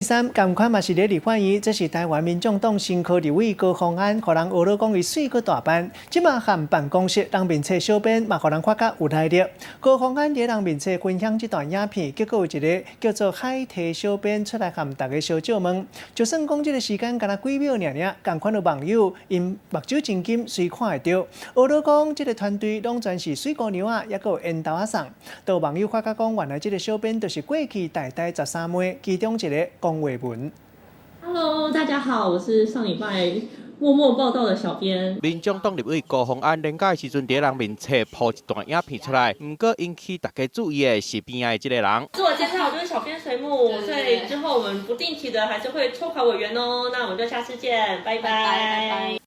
三，同款嘛是咧立法院，这是台湾民众党新科立委高虹安，互人学了讲伊水阁大班，即马含办公室人面册小编嘛，互人看甲有耐力。高虹安伫人面册分享这段影片，结果有一个叫做海提小编出来含大家小借问，就算讲这个时间敢若几秒尔，同款有网友因目睭真金，随看会到，学了讲这个团队拢全是水姑娘啊，也有烟头啊送。都网友发觉讲，原来这个小编就是过去台大13妹其中一个。龚伟文 ，Hello， 大家好，我是上礼拜默默报道的小编。民众党立委高虹安连假的时阵，伫人面册抛一段影片出来，不过引起大家注意的是边仔的这个人。自我介绍，我就是小编水母，所以之后我们不定期的还是会抽考委员哦。那我们就下次见，拜拜。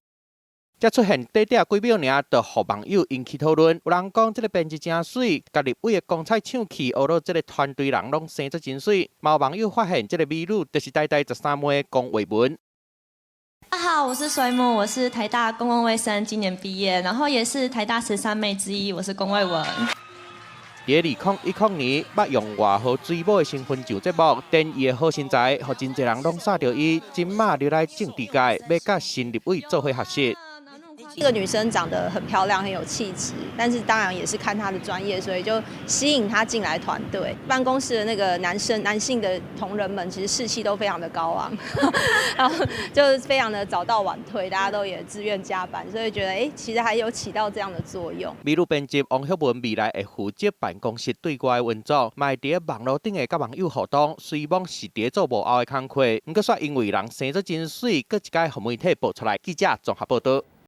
才出现短短几秒尔，就互网友引起讨论。有人讲这个编辑真水，甲立委的光彩唱起，学到这个团队人拢生得真水。嘛有网友发现这个美女就是台大13妹龚伟文。大家好，我是水母，我是台大公共卫生今年毕业，然后也是台大13妹之一，我是龚伟文。伫2010年，捌用外号水母的身份上节目，展伊的好身材，互真侪人拢煞着伊。今嘛留来政治界，要甲新立委做伙合适。这个女生长得很漂亮，很有气质，但是当然也是看她的专业，所以就吸引她进来团队。办公室的那个男性的同仁们，其实士气都非常的高昂，然后就是非常的早到晚退，大家都也自愿加班，所以觉得其实还有起到这样的作用。美女编辑王秀文未来会负责办公室对外的运作，嘛会伫网络顶的甲网友互动，虽望是伫做幕后的工课，不过煞因为人生得真水，搁一届互媒体爆出来。记者综合报道。